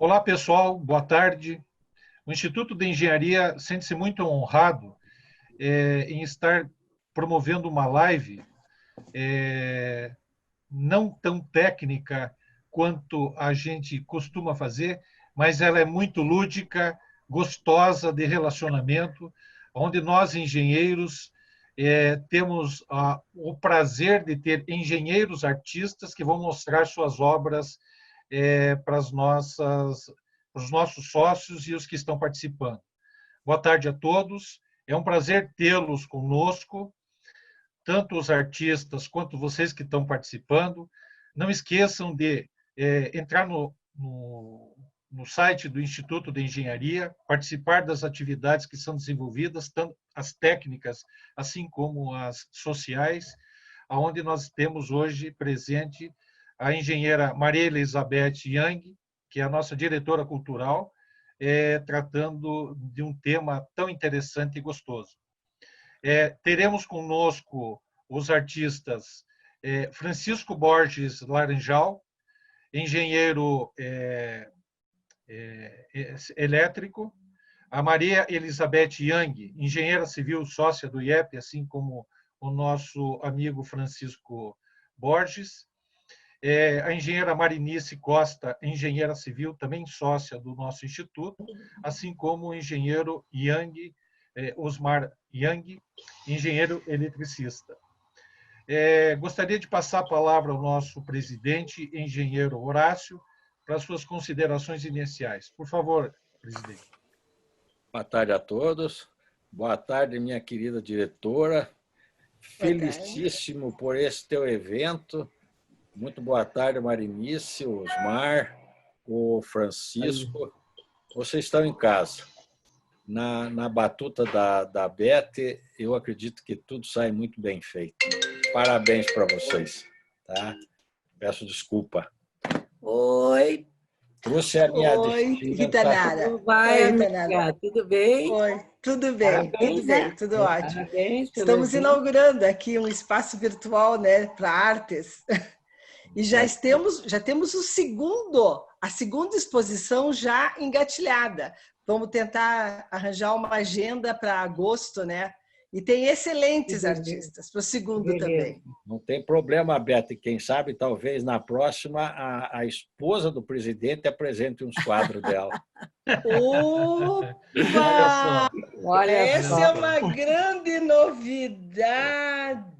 Olá, pessoal, boa tarde. O Instituto de Engenharia sente-se muito honrado em estar promovendo uma live não tão técnica quanto a gente costuma fazer, mas ela é muito lúdica, gostosa de relacionamento, onde nós, engenheiros, temos o prazer de ter engenheiros artistas que vão mostrar suas obras para os nossos sócios e os que estão participando. Boa tarde a todos. É um prazer tê-los conosco, tanto os artistas quanto vocês que estão participando. Não esqueçam de entrar no site do Instituto de Engenharia, participar das atividades que são desenvolvidas, tanto as técnicas, assim como as sociais, onde nós temos hoje presente a engenheira Maria Elizabeth Yang, que é a nossa diretora cultural, tratando de um tema tão interessante e gostoso. Teremos conosco os artistas Francisco Borges Laranjal, engenheiro elétrico, a Maria Elizabeth Yang, engenheira civil sócia do IEP, assim como o nosso amigo Francisco Borges, a engenheira Marinice Costa, engenheira civil, também sócia do nosso instituto, assim como o engenheiro Yang, Osmar Yang, engenheiro eletricista. Gostaria de passar a palavra ao nosso presidente, engenheiro Horácio, para suas considerações iniciais. Por favor, presidente. Boa tarde a todos. Boa tarde, minha querida diretora. Felicíssimo por esse teu evento. Muito boa tarde, Marinice, Osmar, o Francisco. Vocês estão em casa. Na batuta da Beth, eu acredito que tudo sai muito bem feito. Parabéns para vocês. Tá? Peço desculpa. Oi. Trouxe a minha Oi, Rita Nara. Como vai, Oi, amiga? Tudo bem? Oi, tudo bem, Parabéns, tudo bem, né? tudo ótimo. Parabéns pelo Estamos evento. inaugurando aqui um espaço virtual, né, para artes. E já temos a segunda exposição já engatilhada. Vamos tentar arranjar uma agenda para agosto, né? E tem excelentes artistas para o segundo também. Não tem problema, Beto. Quem sabe, talvez, na próxima, a esposa do presidente apresente uns quadros dela. Opa! Olha Essa só. é uma grande novidade.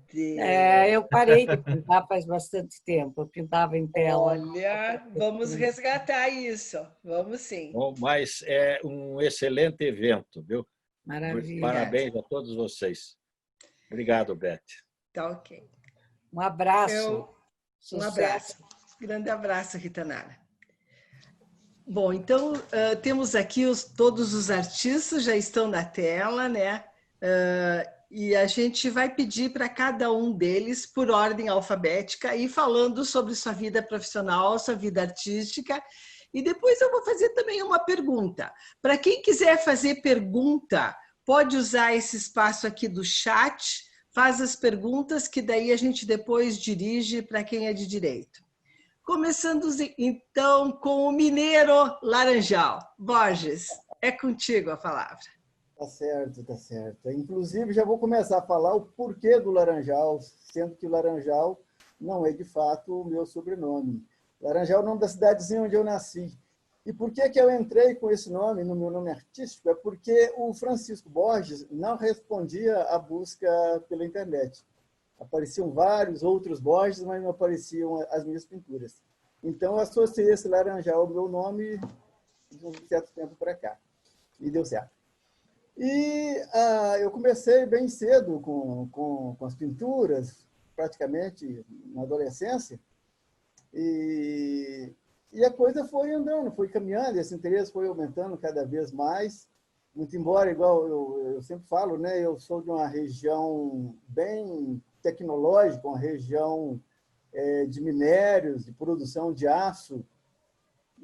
Eu parei de pintar faz bastante tempo. Eu pintava em tela. Olha, vamos resgatar isso. Vamos sim. Bom, mas é um excelente evento, viu? Maravilha. Parabéns a todos vocês. Obrigado, Beth. Tá ok. Um abraço. Um abraço. Grande abraço, Rita Nara. Bom, então, temos aqui todos os artistas, já estão na tela, né? E a gente vai pedir para cada um deles, por ordem alfabética, ir falando sobre sua vida profissional, sua vida artística. E depois eu vou fazer também uma pergunta. Para quem quiser fazer pergunta, pode usar esse espaço aqui do chat, faz as perguntas, que daí a gente depois dirige para quem é de direito. Começando, então, com o mineiro Laranjal. Borges, é contigo a palavra. Tá certo, tá certo. Inclusive, já vou começar a falar o porquê do Laranjal, sendo que o Laranjal não é, de fato, o meu sobrenome. Laranjal é o nome da cidadezinha onde eu nasci. E por que eu entrei com esse nome, no meu nome artístico? É porque o Francisco Borges não respondia à busca pela internet. Apareciam vários outros Borges, mas não apareciam as minhas pinturas. Então, eu associei esse Laranjal ao meu nome de um certo tempo para cá. E deu certo. E eu comecei bem cedo com as pinturas, praticamente na adolescência, e a coisa foi andando, foi caminhando, esse interesse foi aumentando cada vez mais, muito embora, igual eu sempre falo, né, eu sou de uma região bem tecnológica, uma região de minérios, de produção de aço,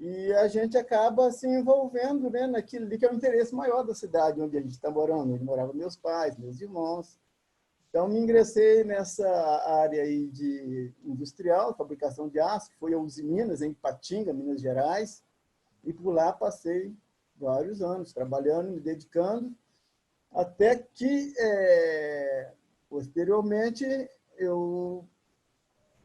e a gente acaba se envolvendo, né, naquilo ali que é o interesse maior da cidade onde a gente está morando, onde moravam meus pais, meus irmãos. Então, me ingressei nessa área aí de industrial, fabricação de aço, que foi a Uzi Minas, em Ipatinga, Minas Gerais. E por lá passei vários anos trabalhando, me dedicando, até que, posteriormente, eu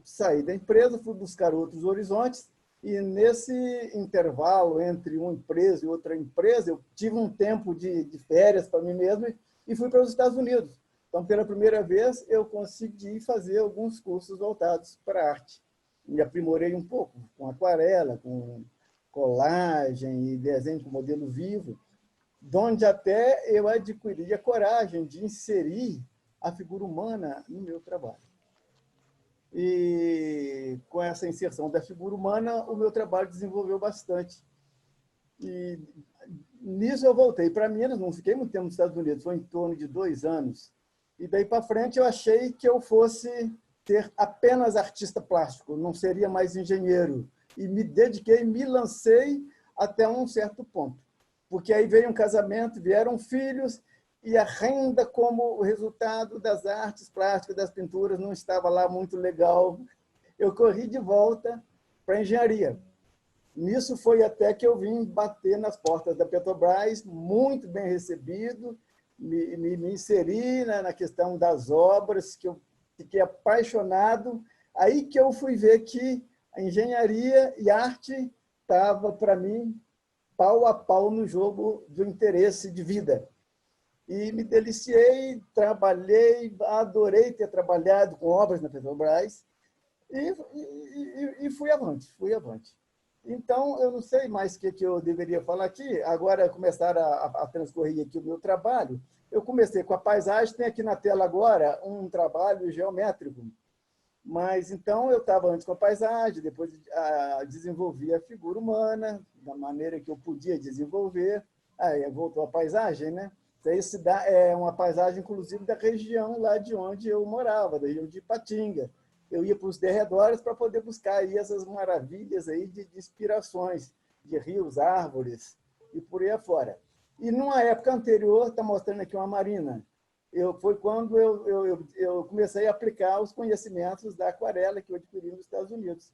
saí da empresa, fui buscar outros horizontes, e nesse intervalo entre uma empresa e outra empresa, eu tive um tempo de férias para mim mesmo e fui para os Estados Unidos. Então, pela primeira vez, eu consegui fazer alguns cursos voltados para a arte. Me aprimorei um pouco com aquarela, com colagem e desenho com modelo vivo, onde até eu adquiri a coragem de inserir a figura humana no meu trabalho. E com essa inserção da figura humana, o meu trabalho desenvolveu bastante. E nisso eu voltei para Minas, não fiquei muito tempo nos Estados Unidos, foi em torno de 2 anos. E daí para frente eu achei que eu fosse ser apenas artista plástico, não seria mais engenheiro. E me dediquei, me lancei até um certo ponto. Porque aí veio um casamento, vieram filhos, e a renda como resultado das artes plásticas, das pinturas, não estava lá muito legal. Eu corri de volta para a engenharia. Nisso foi até que eu vim bater nas portas da Petrobras, muito bem recebido, me inseri na questão das obras, que eu fiquei apaixonado. Aí que eu fui ver que a engenharia e arte estava, para mim, pau a pau no jogo do interesse de vida. E me deliciei, trabalhei, adorei ter trabalhado com obras na Petrobras e fui avante, fui avante. Então, eu não sei mais o que eu deveria falar aqui. Agora, começar a transcorrer aqui o meu trabalho. Eu comecei com a paisagem, tem aqui na tela agora um trabalho geométrico. Mas, então, eu estava antes com a paisagem, depois desenvolvi a figura humana, da maneira que eu podia desenvolver. Aí voltou a paisagem, né? Isso é uma paisagem, inclusive, da região lá de onde eu morava, da região de Ipatinga. Eu ia para os derredores para poder buscar aí essas maravilhas aí de inspirações, de rios, árvores e por aí afora. E numa época anterior, está mostrando aqui uma marina, foi quando eu comecei a aplicar os conhecimentos da aquarela que eu adquiri nos Estados Unidos.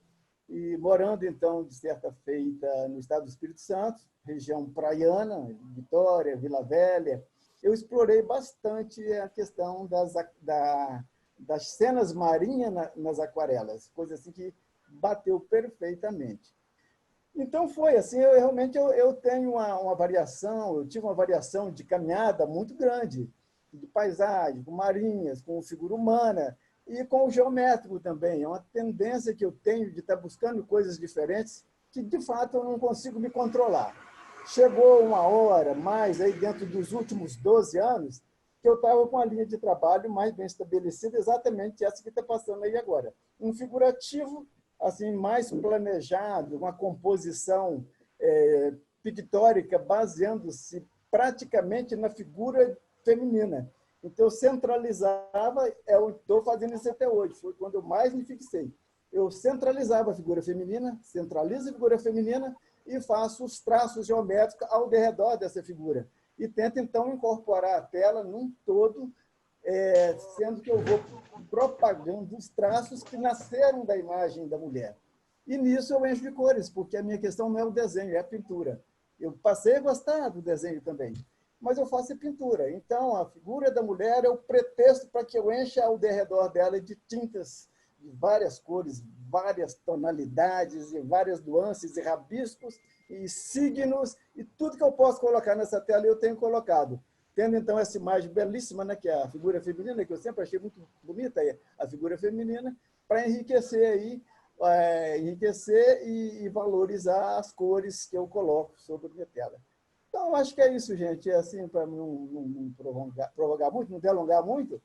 E morando, então, de certa feita, no estado do Espírito Santo, região praiana, Vitória, Vila Velha, eu explorei bastante a questão das cenas marinhas nas aquarelas, coisa assim que bateu perfeitamente. Então foi assim, eu tenho uma variação, eu tive uma variação de caminhada muito grande, de paisagem, com marinhas, com figura humana e com o geométrico também. É uma tendência que eu tenho de estar buscando coisas diferentes que, de fato, eu não consigo me controlar. Chegou uma hora, mais aí dentro dos últimos 12 anos, que eu estava com a linha de trabalho mais bem estabelecida, exatamente essa que está passando aí agora. Um figurativo assim, mais planejado, uma composição pictórica baseando-se praticamente na figura feminina. Então, eu centralizava, eu estou fazendo isso até hoje, foi quando eu mais me fixei. Eu centralizava a figura feminina, centralizo a figura feminina e faço os traços geométricos ao redor dessa figura. E tento, então, incorporar a tela num todo, sendo que eu vou propagando os traços que nasceram da imagem da mulher. E nisso eu encho de cores, porque a minha questão não é o desenho, é a pintura. Eu passei a gostar do desenho também, mas eu faço a pintura. Então, a figura da mulher é o pretexto para que eu encha ao redor dela de tintas de várias cores, várias tonalidades, e várias nuances, e rabiscos, e signos, e tudo que eu posso colocar nessa tela eu tenho colocado. Tendo, então, essa imagem belíssima, né, que é a figura feminina, que eu sempre achei muito bonita, a figura feminina, para enriquecer aí, enriquecer e valorizar as cores que eu coloco sobre a minha tela. Então, eu acho que é isso, gente. É assim, para não prolongar muito, não delongar muito,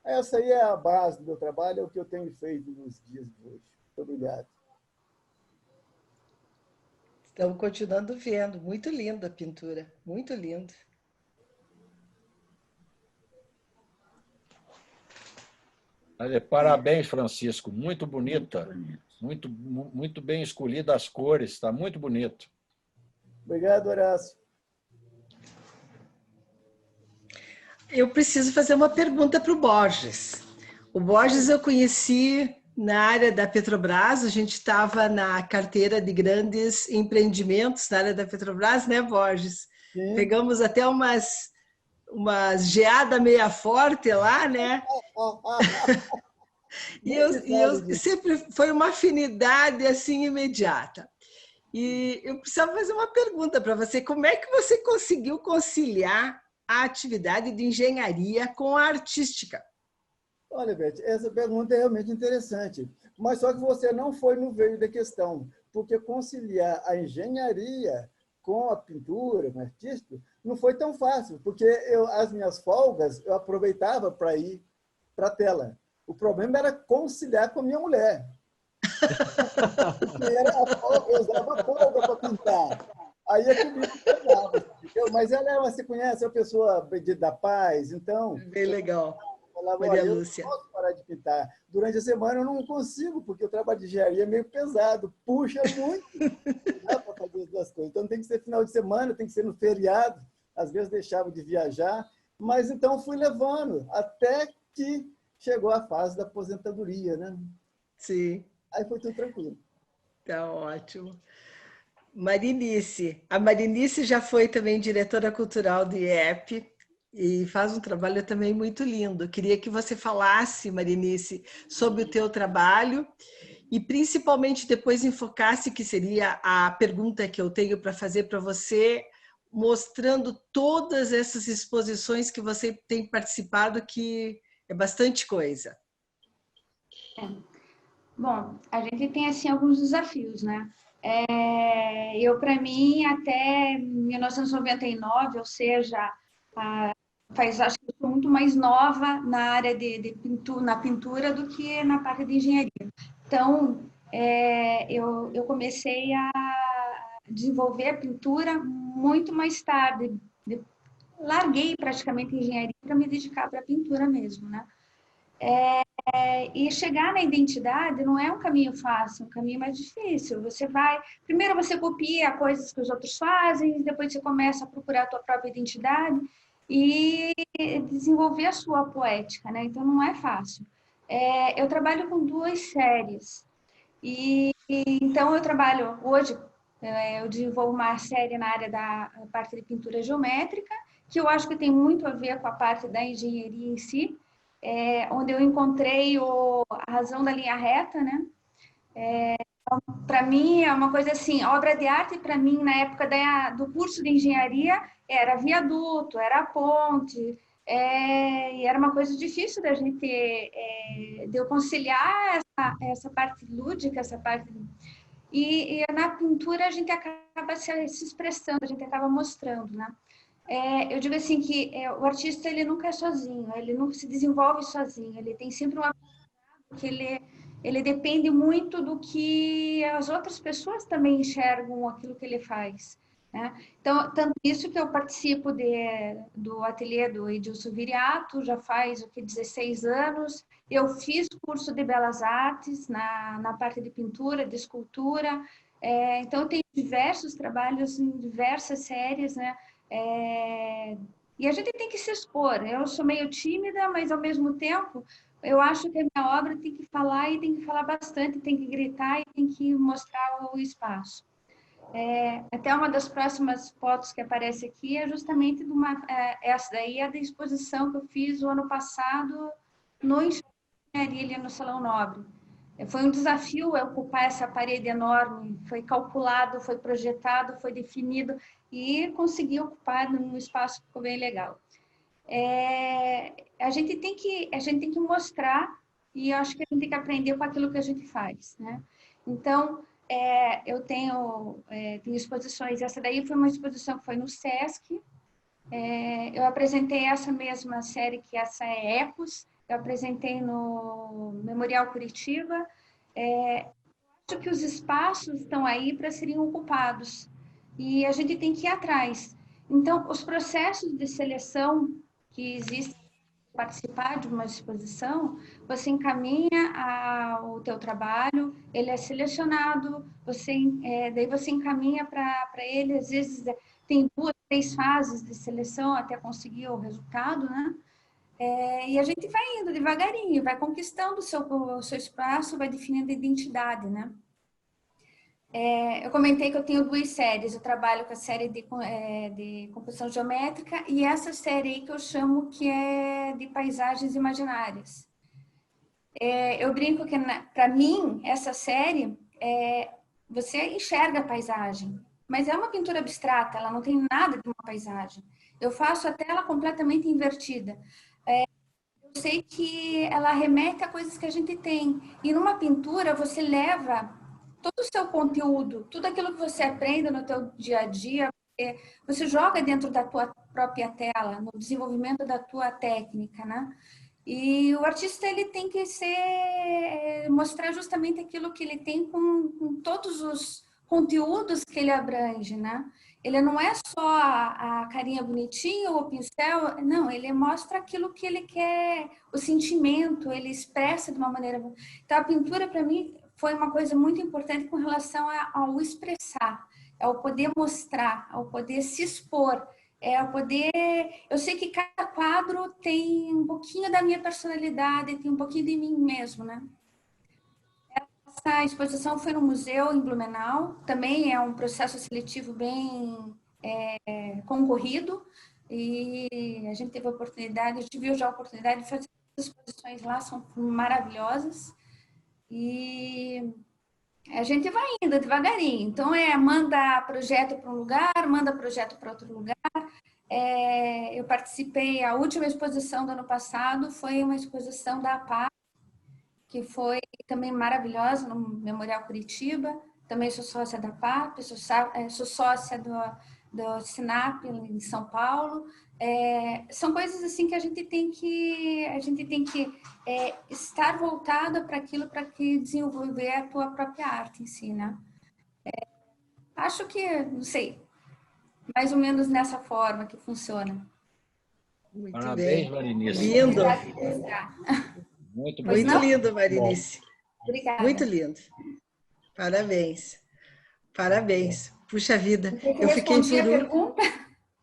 essa aí é a base do meu trabalho, é o que eu tenho feito nos dias de hoje. Muito obrigado. Estamos continuando vendo. Muito linda a pintura, muito linda. Parabéns, Francisco. Muito bonita. Muito bem escolhida as cores. Está muito bonito. Obrigado, Horácio. Eu preciso fazer uma pergunta para o Borges. O Borges eu conheci na área da Petrobras, a gente estava na carteira de grandes empreendimentos na área da Petrobras, né, Borges? Sim. Pegamos até umas geada meia forte lá, né? E eu sempre foi uma afinidade assim imediata. E eu precisava fazer uma pergunta para você: como é que você conseguiu conciliar a atividade de engenharia com a artística? Olha, Beth, essa pergunta é realmente interessante, mas só que você não foi no veio da questão, porque conciliar a engenharia com a pintura, com o artístico, não foi tão fácil, porque as minhas folgas eu aproveitava para ir para a tela. O problema era conciliar com a minha mulher. Eu usava folga para pintar. Aí é comigo que pegava. Mas você conhece a pessoa da paz, então... Bem legal. Falava, Maria olha, Lúcia. eu não posso parar de pintar. Durante a semana eu não consigo, porque o trabalho de engenharia é meio pesado, puxa muito. Não dá para fazer as duas coisas. Então tem que ser final de semana, tem que ser no feriado. Às vezes deixava de viajar. Mas então fui levando, até que chegou a fase da aposentadoria, né? Sim. Aí foi tudo tranquilo. Tá ótimo. Marinice. A Marinice já foi também diretora cultural do IEP e faz um trabalho também muito lindo. Queria que você falasse, Marinice, sobre o teu trabalho e principalmente depois enfocasse, que seria a pergunta que eu tenho para fazer para você, mostrando todas essas exposições que você tem participado, que é bastante coisa. Bom, a gente tem assim alguns desafios, né? Para mim, até 1999, ou seja, acho que eu sou muito mais nova na área de pintura, na pintura do que na parte de engenharia. Então, eu comecei a desenvolver a pintura muito mais tarde. Larguei praticamente a engenharia para me dedicar para a pintura mesmo, né? E chegar na identidade não é um caminho fácil, é um caminho mais difícil. Primeiro você copia coisas que os outros fazem, depois você começa a procurar a tua própria identidade e desenvolver a sua poética, né? Então não é fácil. Eu trabalho com 2 séries então eu trabalho hoje, eu desenvolvo uma série na área da parte de pintura geométrica, que eu acho que tem muito a ver com a parte da engenharia em si, onde eu encontrei a razão da linha reta, né? Para mim é uma coisa assim, obra de arte para mim na época do curso de engenharia era viaduto, era ponte, e era uma coisa difícil da gente de eu conciliar essa parte lúdica, essa parte e na pintura a gente acaba se expressando, a gente acaba mostrando, né? Eu digo assim que o artista ele nunca é sozinho, ele nunca se desenvolve sozinho, ele tem sempre uma que ele depende muito do que as outras pessoas também enxergam aquilo que ele faz, né? Então, tanto isso que eu participo do ateliê do Edilson Viriato, já faz 16 anos. Eu fiz curso de Belas Artes na parte de pintura, de escultura. Então, eu tenho diversos trabalhos em diversas séries, né? E a gente tem que se expor. Eu sou meio tímida, mas ao mesmo tempo eu acho que a minha obra tem que falar e tem que falar bastante, tem que gritar e tem que mostrar o espaço. Até uma das próximas fotos que aparece aqui é justamente essa daí é da exposição que eu fiz o ano passado no Engenharia, no Salão Nobre. Foi um desafio ocupar essa parede enorme, foi calculado, foi projetado, foi definido e consegui ocupar num espaço que ficou bem legal. A gente tem que mostrar e eu acho que a gente tem que aprender com aquilo que a gente faz, né? Então, eu tenho exposições, essa daí foi uma exposição que foi no Sesc, eu apresentei essa mesma série, que essa é Ecos, eu apresentei no Memorial Curitiba. Acho que os espaços estão aí para serem ocupados e a gente tem que ir atrás. Então, os processos de seleção que existem para participar de uma exposição, você encaminha o teu trabalho, ele é selecionado, daí você encaminha para ele, às vezes tem 2, 3 fases de seleção até conseguir o resultado, né? E a gente vai indo devagarinho, vai conquistando o seu espaço, vai definindo a identidade, né? Eu comentei que eu tenho 2 séries. Eu trabalho com a série de composição geométrica e essa série aí que eu chamo que é de paisagens imaginárias. Eu brinco que, para mim, essa série, você enxerga a paisagem, mas é uma pintura abstrata, ela não tem nada de uma paisagem. Eu faço a tela completamente invertida. Eu sei que ela remete a coisas que a gente tem. E numa pintura, você leva todo o seu conteúdo, tudo aquilo que você aprende no teu dia a dia, você joga dentro da tua própria tela, no desenvolvimento da tua técnica, né? E o artista, ele tem que mostrar justamente aquilo que ele tem com todos os conteúdos que ele abrange, né? Ele não é só a carinha bonitinha ou o pincel, não, ele mostra aquilo que ele quer, o sentimento, ele expressa de uma maneira... Então, a pintura, para mim, foi uma coisa muito importante com relação ao expressar, ao poder mostrar, ao poder se expor, ao poder... Eu sei que cada quadro tem um pouquinho da minha personalidade, tem um pouquinho de mim mesmo, né? Essa exposição foi no museu em Blumenau, também é um processo seletivo bem concorrido, e a gente teve a oportunidade, a gente viu já a oportunidade de fazer as exposições lá, são maravilhosas, e a gente vai indo devagarinho. Então, manda projeto para um lugar, manda projeto para outro lugar. Eu participei, a última exposição do ano passado foi uma exposição da APA, que foi também maravilhosa, no Memorial Curitiba. Também sou sócia da PAP, sou sócia do SINAP em São Paulo. São coisas assim que a gente tem que estar voltada para aquilo, para que desenvolver a tua própria arte em si, né? Acho que, não sei, mais ou menos nessa forma que funciona. Muito Parabéns, bem. Marinice. Lindo. Muito Muito bonito. lindo, Marinice. Obrigada. Muito lindo. Parabéns. Parabéns. Puxa vida, Você eu fiquei respondi a por pergunta?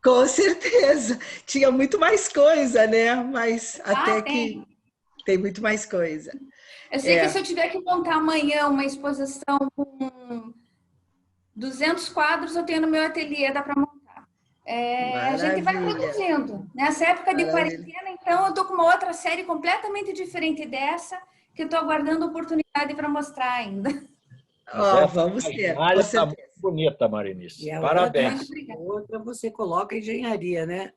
Com certeza. Tinha muito mais coisa, né? Mas até que tem muito mais coisa. Eu sei que se eu tiver que montar amanhã uma exposição com 200 quadros, eu tenho no meu ateliê, dá para montar. A gente vai produzindo. Nessa época de quarentena, então, eu estou com uma outra série completamente diferente dessa, que eu estou aguardando oportunidade para mostrar ainda. Vamos ter. Está muito bonita, Marinice. Parabéns. A outra você coloca engenharia, né?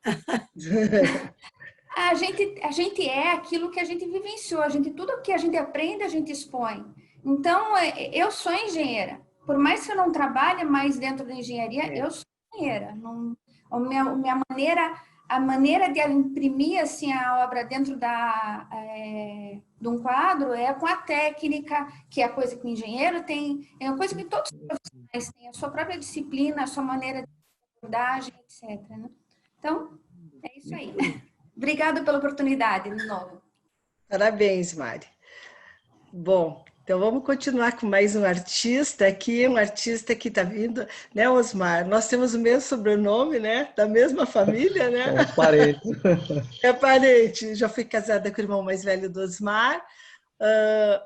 A gente é aquilo que a gente vivenciou. Tudo que a gente aprende, a gente expõe. Então, eu sou engenheira. Por mais que eu não trabalhe mais dentro da engenharia, eu sou engenheira. A maneira de imprimir assim, a obra dentro de um quadro é com a técnica, que é a coisa que o engenheiro tem, é uma coisa que todos os profissionais têm, a sua própria disciplina, a sua maneira de abordagem, etc. Né? Então, é isso aí. Obrigada pela oportunidade, de novo. Parabéns, Mari. Bom, então vamos continuar com mais um artista aqui, um artista que está vindo, né, Osmar? Nós temos o mesmo sobrenome, né? Da mesma família, né? Somos parentes. É parente. Já fui casada com o irmão mais velho do Osmar.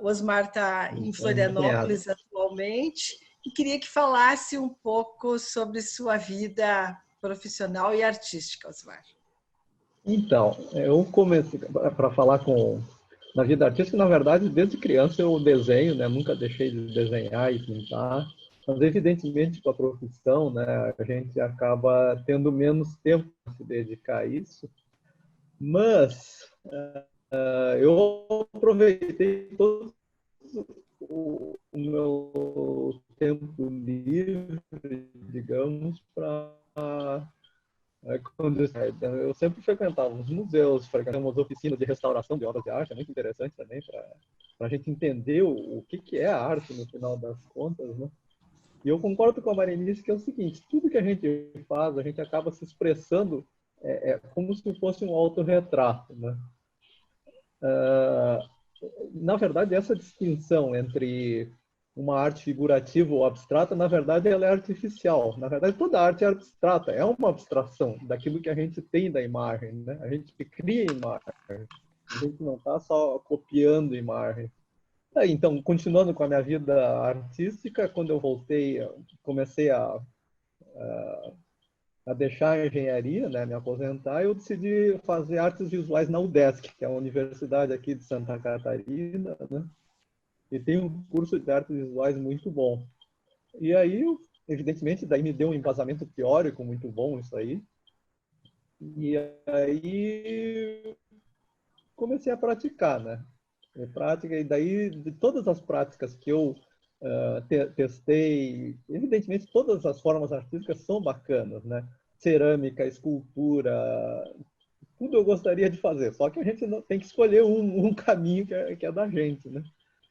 O Osmar está em Florianópolis atualmente e queria que falasse um pouco sobre sua vida profissional e artística, Osmar. Então, eu comecei para falar na vida artística, na verdade, desde criança eu desenho, né? Nunca deixei de desenhar e pintar, mas evidentemente com a profissão, né? A gente acaba tendo menos tempo para se dedicar a isso, mas eu aproveitei todo o meu tempo livre, digamos, para... Eu sempre frequentava os museus, frequentava as oficinas de restauração de obras de arte, é muito interessante também para a gente entender o que é a arte no final das contas, né? E eu concordo com a Marinice que é o seguinte: tudo que a gente faz, a gente acaba se expressando como se fosse um autorretrato, né? Na verdade, essa distinção entre uma arte figurativa ou abstrata, na verdade, ela é artificial. Na verdade, toda arte é abstrata, é uma abstração daquilo que a gente tem da imagem, né? A gente cria imagem, a gente não está só copiando imagem. Então, continuando com a minha vida artística, quando eu voltei, comecei a deixar a engenharia, né, me aposentar, eu decidi fazer artes visuais na UDESC, que é a universidade aqui de Santa Catarina, né? E tem um curso de artes visuais muito bom. E aí, evidentemente, daí me deu um embasamento teórico muito bom isso aí. E aí comecei a praticar, né? E daí, de todas as práticas que eu testei, evidentemente, todas as formas artísticas são bacanas, né? Cerâmica, escultura, tudo eu gostaria de fazer, só que a gente não, tem que escolher um caminho que é da gente, né?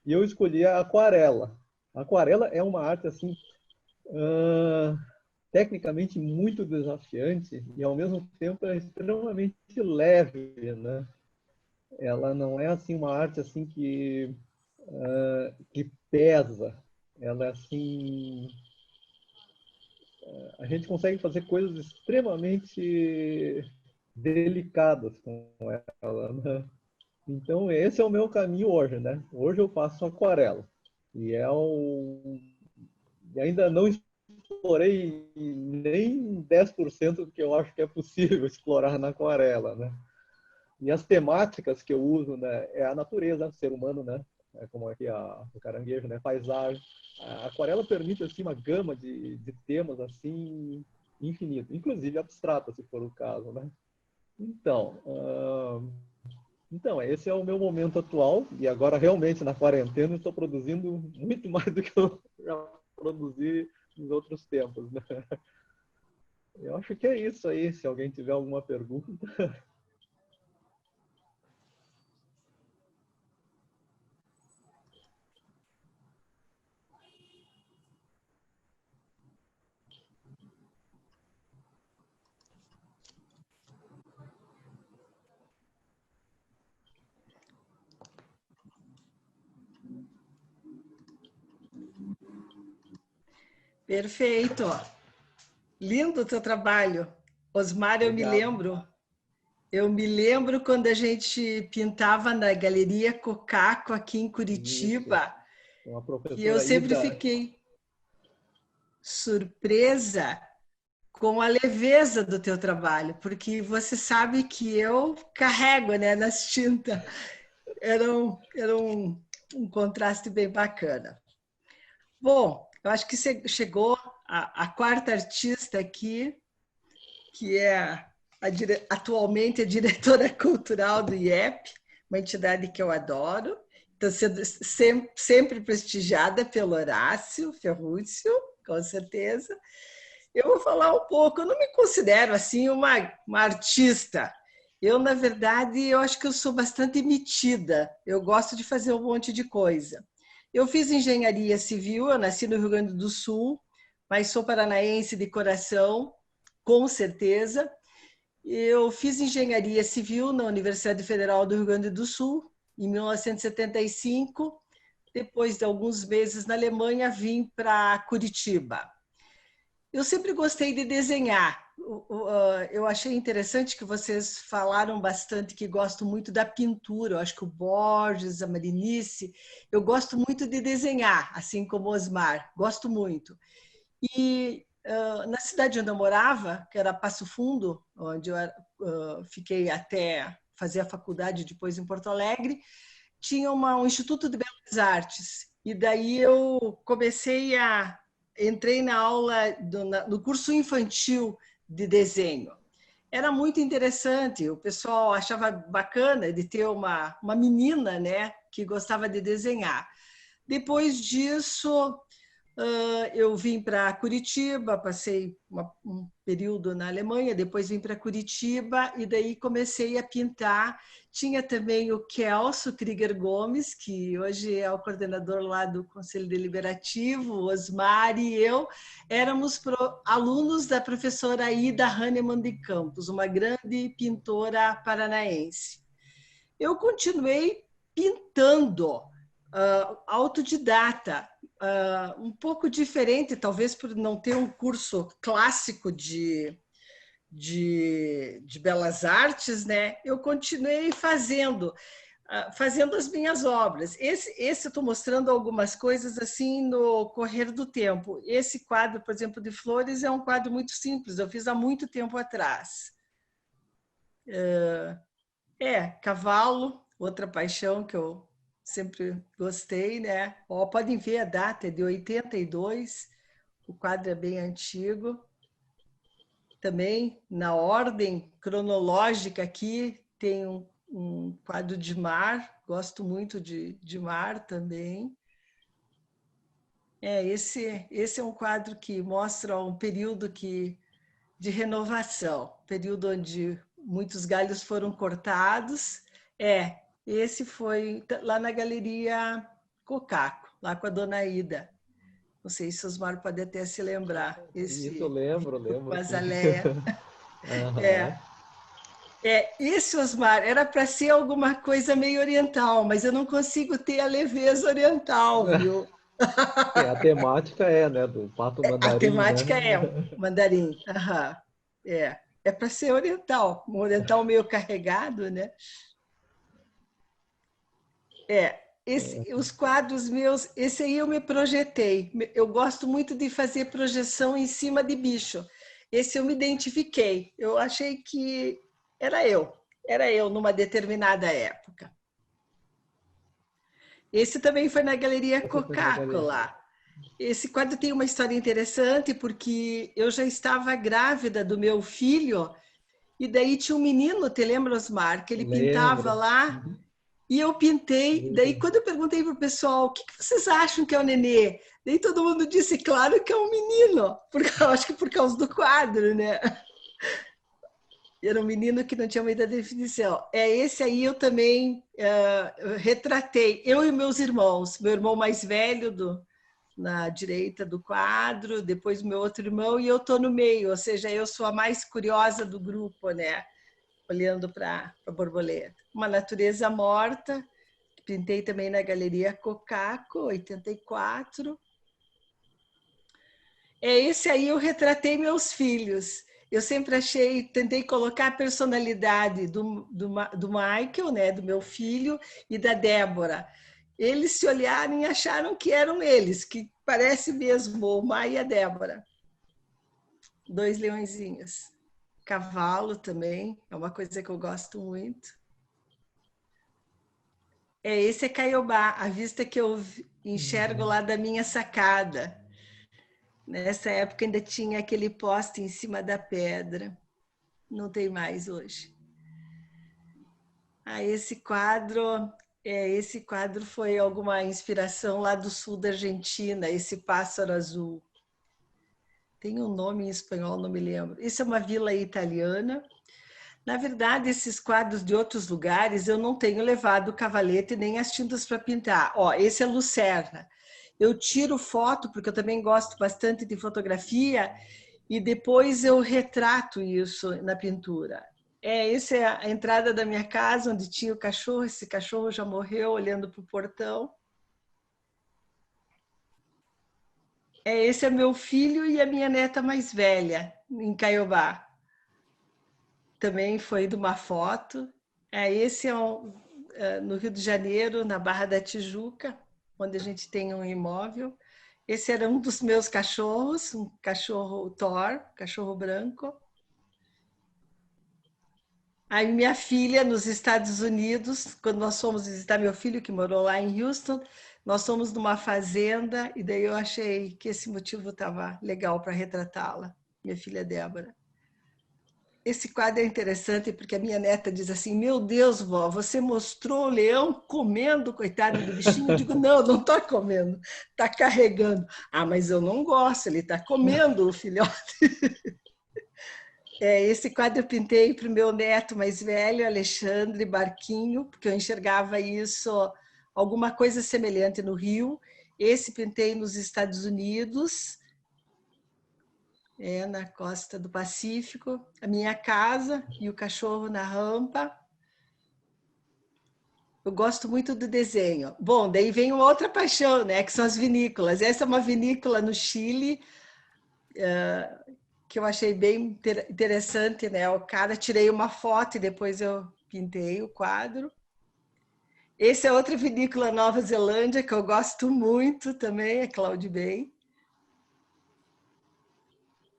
E eu escolhi a aquarela. A aquarela é uma arte, assim, tecnicamente muito desafiante e, ao mesmo tempo, é extremamente leve, né? Ela não é, assim, uma arte, assim, que pesa. Ela é, assim... A gente consegue fazer coisas extremamente delicadas com ela, né? Então, esse é o meu caminho hoje, né? Hoje eu faço aquarela. E e ainda não explorei nem 10% do que eu acho que é possível explorar na aquarela, né? E as temáticas que eu uso, né, é a natureza, o ser humano, né? É como aqui o caranguejo, né? Paisagem. A aquarela permite, assim, uma gama de temas, assim, infinito. Inclusive abstrata, se for o caso, né? Então, esse é o meu momento atual, e agora realmente na quarentena eu estou produzindo muito mais do que eu já produzi nos outros tempos, né? Eu acho que é isso aí, se alguém tiver alguma pergunta. Perfeito. Lindo o teu trabalho. Osmar, eu me lembro quando a gente pintava na Galeria Cocaco aqui em Curitiba, Uma e eu professora sempre Ida. fiquei surpresa com a leveza do teu trabalho, porque você sabe que eu carrego, né, nas tintas. Era um contraste bem bacana. Bom, eu acho que chegou a quarta artista aqui, que é atualmente a diretora cultural do IEP, uma entidade que eu adoro. Está sendo sempre prestigiada pelo Horácio Ferrúcio, com certeza. Eu vou falar um pouco, eu não me considero assim uma artista. Eu, na verdade, eu acho que eu sou bastante metida. Eu gosto de fazer um monte de coisa. Eu fiz engenharia civil, eu nasci no Rio Grande do Sul, mas sou paranaense de coração, com certeza. Eu fiz engenharia civil na Universidade Federal do Rio Grande do Sul, em 1975. Depois de alguns meses na Alemanha, vim para Curitiba. Eu sempre gostei de desenhar. Eu achei interessante que vocês falaram bastante que gostam muito da pintura. Eu acho que o Borges, a Marinice, eu gosto muito de desenhar, assim como o Osmar, gosto muito. E na cidade onde eu morava, que era Passo Fundo, onde eu fiquei até fazer a faculdade depois em Porto Alegre, tinha um Instituto de Belas Artes. E daí eu entrei na aula do curso infantil de desenho. Era muito interessante, o pessoal achava bacana de ter uma menina, né, que gostava de desenhar. Depois disso, eu vim para Curitiba, passei um período na Alemanha, depois vim para Curitiba e daí comecei a pintar. Tinha também o Kelso Krieger Gomes, que hoje é o coordenador lá do Conselho Deliberativo, o Osmar e eu, éramos alunos da professora Ida Hahnemann de Campos, uma grande pintora paranaense. Eu continuei pintando. autodidata, um pouco diferente, talvez por não ter um curso clássico de belas artes, né? Eu continuei fazendo as minhas obras. Esse eu estou mostrando algumas coisas assim no correr do tempo. Esse quadro, por exemplo, de flores, é um quadro muito simples, eu fiz há muito tempo atrás. Cavalo, outra paixão que eu sempre gostei, né? Podem ver a data, é de 82, o quadro é bem antigo. Também, na ordem cronológica aqui, tem um quadro de mar, gosto muito de mar também. Esse é um quadro que mostra um período de renovação, período onde muitos galhos foram cortados. Esse foi lá na Galeria Cocaco, lá com a Dona Ida. Não sei se os Osmar pode até se lembrar. Isso eu lembro. Com a Zaleia. Uhum. Esse, Osmar, era para ser alguma coisa meio oriental, mas eu não consigo ter a leveza oriental, viu? A temática né, do pato mandarim. A temática né? mandarim. Uhum. É para ser oriental, um oriental meio carregado, né? Os quadros meus, esse aí eu me projetei. Eu gosto muito de fazer projeção em cima de bicho. Esse eu me identifiquei. Eu achei que era eu numa determinada época. Esse também foi na Galeria Cocaco lá. Esse quadro tem uma história interessante porque eu já estava grávida do meu filho e daí tinha um menino, te lembra, Osmar, que ele pintava lá. E eu pintei, daí quando eu perguntei para o pessoal, o que vocês acham que é o nenê? Daí todo mundo disse, claro que é um menino, porque eu acho que por causa do quadro, né? Era um menino que não tinha muita definição. Esse aí eu também retratei, eu e meus irmãos, meu irmão mais velho na direita do quadro, depois meu outro irmão e eu estou no meio, ou seja, eu sou a mais curiosa do grupo, né? Olhando para a borboleta. Uma natureza morta, pintei também na Galeria Cocaco, 84. Esse aí eu retratei meus filhos. Eu sempre tentei colocar a personalidade do Michael, né, do meu filho, e da Débora. Eles se olharam e acharam que eram eles, que parece mesmo o Mai e a Débora. 2 leõezinhos. Cavalo também, é uma coisa que eu gosto muito. Esse é Caiobá, a vista que eu enxergo lá da minha sacada. Nessa época ainda tinha aquele poste em cima da pedra. Não tem mais hoje. Esse quadro foi alguma inspiração lá do sul da Argentina, esse pássaro azul. Tem um nome em espanhol, não me lembro. Isso é uma vila italiana. Na verdade, esses quadros de outros lugares, eu não tenho levado o cavalete nem as tintas para pintar. Esse é Lucerna. Eu tiro foto, porque eu também gosto bastante de fotografia, e depois eu retrato isso na pintura. Essa é a entrada da minha casa, onde tinha o cachorro. Esse cachorro já morreu olhando para o portão. Esse é meu filho e a minha neta mais velha, em Caiobá. Também foi de uma foto. Esse é no Rio de Janeiro, na Barra da Tijuca, onde a gente tem um imóvel. Esse era um dos meus cachorros, um cachorro Thor, cachorro branco. Aí minha filha, nos Estados Unidos, quando nós fomos visitar meu filho, que morou lá em Houston, nós fomos numa fazenda e daí eu achei que esse motivo estava legal para retratá-la, minha filha Débora. Esse quadro é interessante porque a minha neta diz assim, meu Deus, vó, você mostrou o leão comendo, coitado do bichinho? Eu digo, não está comendo, está carregando. Mas eu não gosto, ele está comendo o filhote. Esse quadro eu pintei para o meu neto mais velho, Alexandre Barquinho, porque eu enxergava isso, alguma coisa semelhante no Rio. Esse pintei nos Estados Unidos, na costa do Pacífico, a minha casa e o cachorro na rampa. Eu gosto muito do desenho. Bom, daí vem uma outra paixão, né? Que são as vinícolas. Essa é uma vinícola no Chile, que eu achei bem interessante, né? O cara, tirei uma foto e depois eu pintei o quadro. Esse é outra vinícola Nova Zelândia, que eu gosto muito também, é Cloud Bay.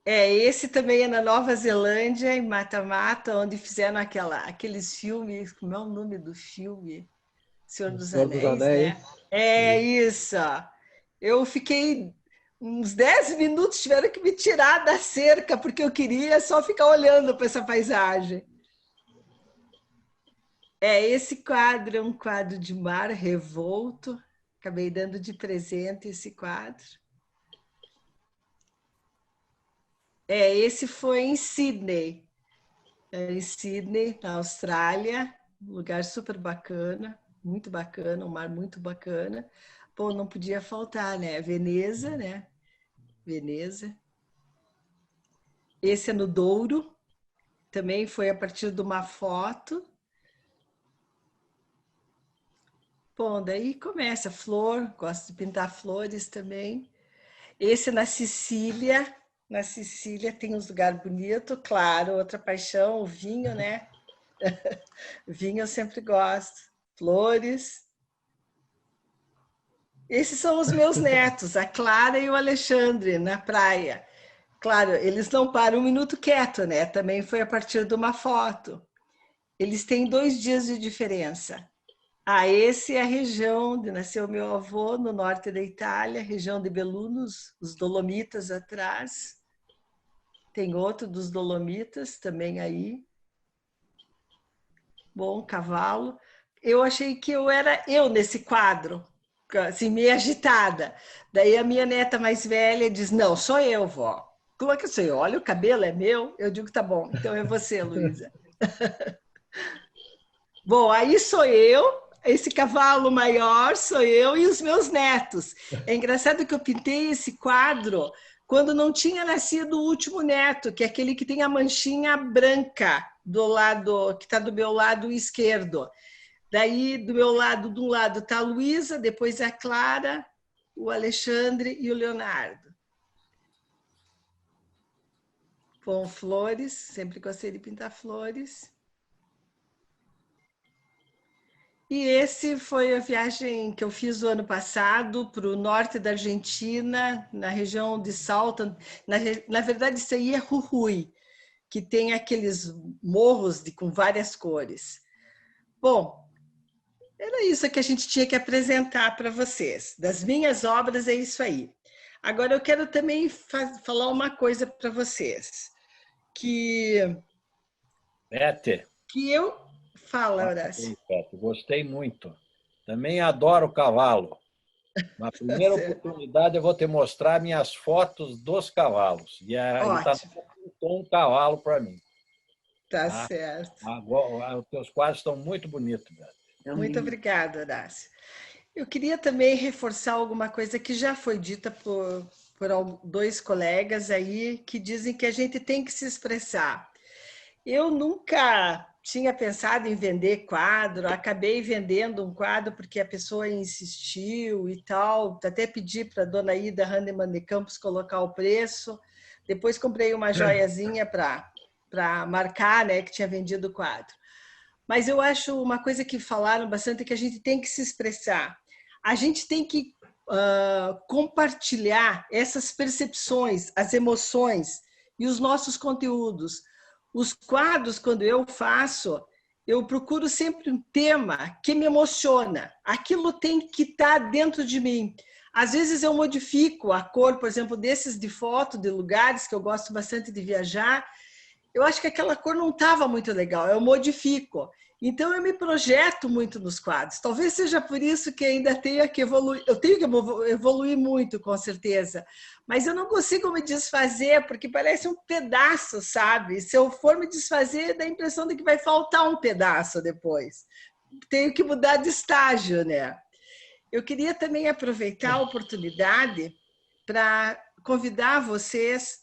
Esse também é na Nova Zelândia, em Mata Mata, onde fizeram aqueles filmes, como é o nome do filme? Senhor dos Senhor dos Anéis, Anéis. né? É isso. Eu fiquei uns 10 minutos, tiveram que me tirar da cerca, porque eu queria só ficar olhando para essa paisagem. Esse quadro é um quadro de mar revolto. Acabei dando de presente esse quadro. Esse foi em Sydney. Em Sydney, na Austrália. Um lugar super bacana, muito bacana, um mar muito bacana. Pô, não podia faltar, né? Veneza, né? Veneza. Esse é no Douro. Também foi a partir de uma foto. Bom, daí começa flor, gosto de pintar flores também. Esse é na Sicília. Na Sicília tem uns lugares bonitos, claro, outra paixão, o vinho, né? Vinho eu sempre gosto. Flores. Esses são os meus netos, a Clara e o Alexandre, na praia. Claro, eles não param um minuto quieto, né? Também foi a partir de uma foto. Eles têm 2 dias de diferença. Esse é a região onde nasceu meu avô, no norte da Itália, região de Belluno, os Dolomitas atrás. Tem outro dos Dolomitas também aí. Bom, cavalo. Eu achei que eu era eu nesse quadro, assim, meio agitada. Daí a minha neta mais velha diz, não, sou eu, vó. Como é que eu sou eu? Olha, o cabelo é meu. Eu digo, tá bom, então é você, Luísa. Bom, aí sou eu, esse cavalo maior sou eu e os meus netos. É engraçado que eu pintei esse quadro quando não tinha nascido o último neto, que é aquele que tem a manchinha branca do lado, que está do meu lado esquerdo. Daí, do meu lado, de um lado está a Luísa, depois a Clara, o Alexandre e o Leonardo. Com flores, sempre gostei de pintar flores. E esse foi a viagem que eu fiz o ano passado para o norte da Argentina, na região de Salta. Na verdade, isso aí é Jujuy, que tem aqueles morros com várias cores. Bom, era isso que a gente tinha que apresentar para vocês. Das minhas obras é isso aí. Agora eu quero também falar uma coisa para vocês. Bete. Que eu... Fala, Horácio. Gostei muito. Também adoro cavalo. Na primeira oportunidade, eu vou te mostrar minhas fotos dos cavalos. E aí está um cavalo para mim. Tá certo. Agora, os teus quadros estão muito bonitos, Bete. Muito obrigada, Horácio. Eu queria também reforçar alguma coisa que já foi dita por 2 colegas aí, que dizem que a gente tem que se expressar. Eu nunca tinha pensado em vender quadro, acabei vendendo um quadro porque a pessoa insistiu e tal, até pedi para a dona Ida Hannemann de Campos colocar o preço, depois comprei uma joiazinha para marcar, né, que tinha vendido o quadro. Mas eu acho uma coisa que falaram bastante, que a gente tem que se expressar. A gente tem que compartilhar essas percepções, as emoções e os nossos conteúdos. Os quadros, quando eu faço, eu procuro sempre um tema que me emociona. Aquilo tem que estar dentro de mim. Às vezes eu modifico a cor, por exemplo, desses de foto, de lugares que eu gosto bastante de viajar. Eu acho que aquela cor não estava muito legal, eu modifico. Então, eu me projeto muito nos quadros. Talvez seja por isso que ainda tenha que evoluir. Eu tenho que evoluir muito, com certeza. Mas eu não consigo me desfazer, porque parece um pedaço, sabe? Se eu for me desfazer, dá a impressão de que vai faltar um pedaço depois. Tenho que mudar de estágio, né? Eu queria também aproveitar a oportunidade para convidar vocês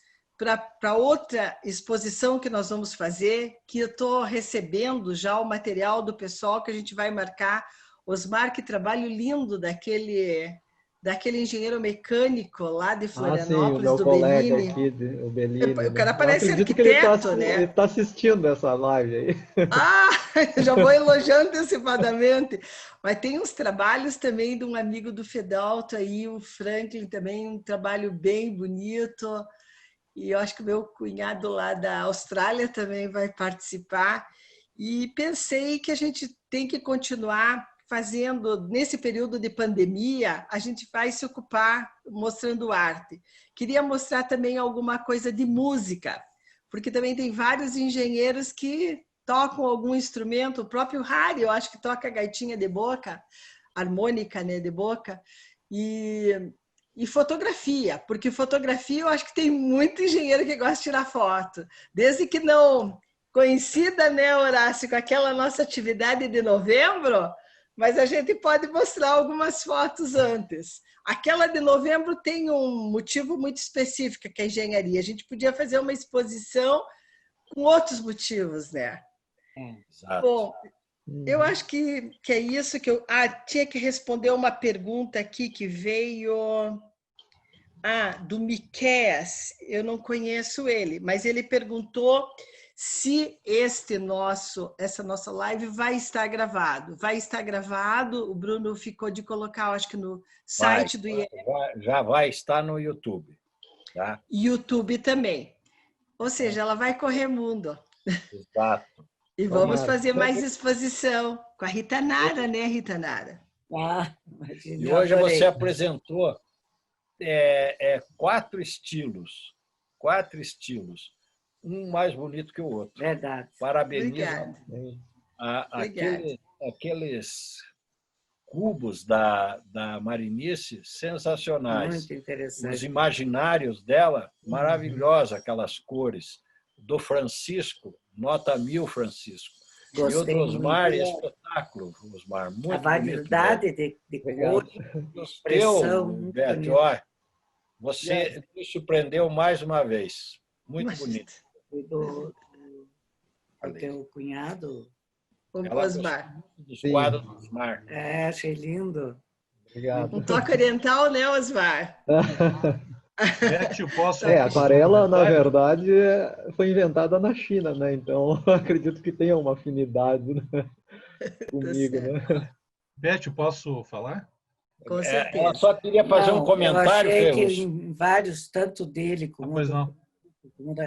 para outra exposição que nós vamos fazer, que eu estou recebendo já o material do pessoal, que a gente vai marcar Osmar, que trabalho lindo daquele engenheiro mecânico lá de Sim, o Florianópolis, meu do colega Bellini. aqui, o Bellini, O né? cara Eu parece acredito que ele arquiteto, né? tá assistindo essa live aí. Ah, já vou elogiar antecipadamente. Mas tem uns trabalhos também de um amigo do Fedalto aí, o Franklin, também um trabalho bem bonito. E eu acho que o meu cunhado lá da Austrália também vai participar. E pensei que a gente tem que continuar fazendo, nesse período de pandemia, a gente vai se ocupar mostrando arte. Queria mostrar também alguma coisa de música, porque também tem vários engenheiros que tocam algum instrumento, o próprio Harry, eu acho que toca gaitinha de boca, harmônica, né, de boca, e fotografia, porque fotografia eu acho que tem muito engenheiro que gosta de tirar foto, desde que não coincida, né, Horácio, com aquela nossa atividade de novembro, mas a gente pode mostrar algumas fotos antes. Aquela de novembro tem um motivo muito específico, que é a engenharia. A gente podia fazer uma exposição com outros motivos, né? Exato. Bom, eu acho que é isso que eu... tinha que responder uma pergunta aqui que veio... do Miqueias. Eu não conheço ele, mas ele perguntou se essa nossa live vai estar gravado. Vai estar gravado, o Bruno ficou de colocar, acho que no site do IEM. Já vai estar no YouTube. Tá? YouTube também. Ou seja, ela vai correr mundo. Exato. E vamos fazer mais exposição com a Rita Nara, né, Rita Nara? E hoje você apresentou 4 estilos. 4 estilos. Um mais bonito que o outro. Verdade. Parabenizo aqueles cubos da Marinice sensacionais. Muito interessante. Os imaginários dela, maravilhosa, aquelas cores. Do Francisco, nota 1000, Francisco. Gostei e o do Osmar, muito. Espetáculo, Osmar. Muito a variedade de cores, de expressão. Beth, ó, você me surpreendeu mais uma vez. Muito bonito. E do teu cunhado? O Osmar. Dos quadros do Osmar. Achei lindo. Obrigado. Um toque oriental, né, Osmar? Aquarela, na verdade, foi inventada na China, né? Então, acredito que tenha uma afinidade, né? Comigo, né? Beth, posso falar? Com certeza. Ela só queria fazer um comentário, eu achei que em vários, tanto dele como... Pois não.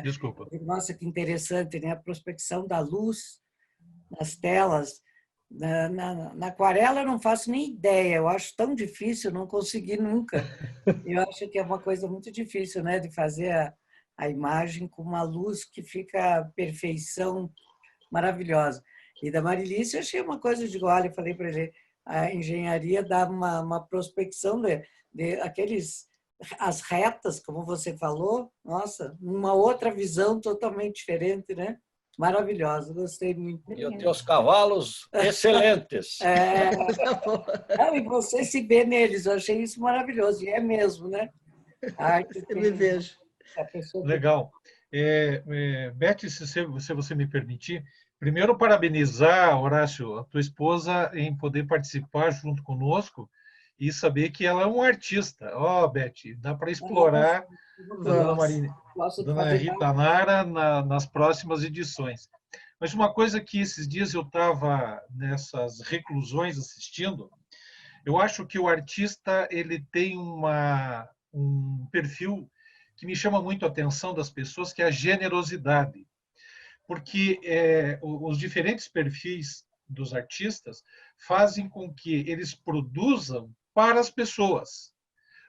Desculpa. Nossa, que interessante, né? A prospecção da luz nas telas. Na aquarela eu não faço nem ideia, eu acho tão difícil, não consegui nunca. Eu acho que é uma coisa muito difícil, né, de fazer a imagem com uma luz que fica a perfeição maravilhosa. E da Marilice eu achei uma coisa, eu digo, olha, eu falei para ele, a engenharia dá uma prospecção de aqueles, as retas, como você falou, nossa, uma outra visão totalmente diferente, né? Maravilhosa, gostei muito. E os teus cavalos excelentes. E você se vê neles, eu achei isso maravilhoso, e é mesmo, né? Eu me vejo. Legal. Beth, se você me permitir, primeiro parabenizar, Horácio, a tua esposa em poder participar junto conosco e saber que ela é um artista. Beth, dá para explorar a dona Rita Nara nas próximas edições. Mas uma coisa que esses dias eu estava nessas reclusões assistindo, eu acho que o artista ele tem um perfil que me chama muito a atenção das pessoas, que é a generosidade. Porque os diferentes perfis dos artistas fazem com que eles produzam para as pessoas.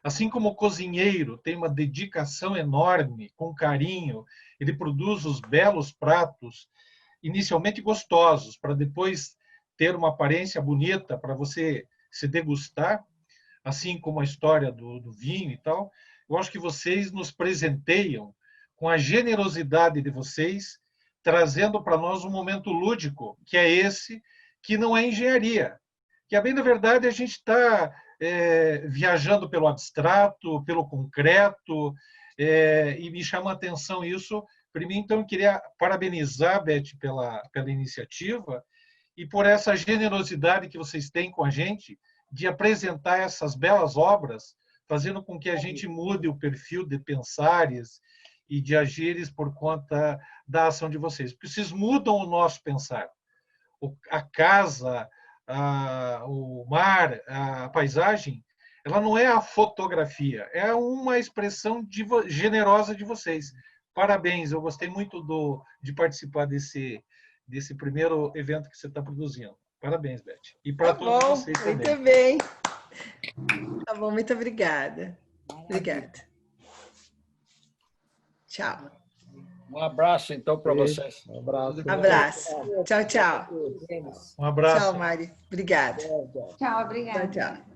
Assim como o cozinheiro tem uma dedicação enorme, com carinho, ele produz os belos pratos, inicialmente gostosos, para depois ter uma aparência bonita para você se degustar, assim como a história do vinho e tal. Eu acho que vocês nos presenteiam com a generosidade de vocês, trazendo para nós um momento lúdico, que é esse, que não é engenharia. Que, a bem da verdade, a gente está viajando pelo abstrato, pelo concreto, e me chama a atenção isso. Para mim, então, eu queria parabenizar, Beth, pela iniciativa e por essa generosidade que vocês têm com a gente de apresentar essas belas obras, fazendo com que a gente mude o perfil de pensares e de agires por conta da ação de vocês. Porque vocês mudam o nosso pensar. A casa, o mar, a paisagem, ela não é a fotografia, é uma expressão generosa de vocês. Parabéns, eu gostei muito de participar desse primeiro evento que você está produzindo. Parabéns, Beth. E para todos vocês também. Muito bem. Tá bom, muito obrigada. Obrigada. Tchau. Um abraço, então, para vocês. Um abraço. Abraço. Tchau, tchau. Um abraço. Tchau, Mari. Obrigada. Tchau, obrigada. Tchau, tchau.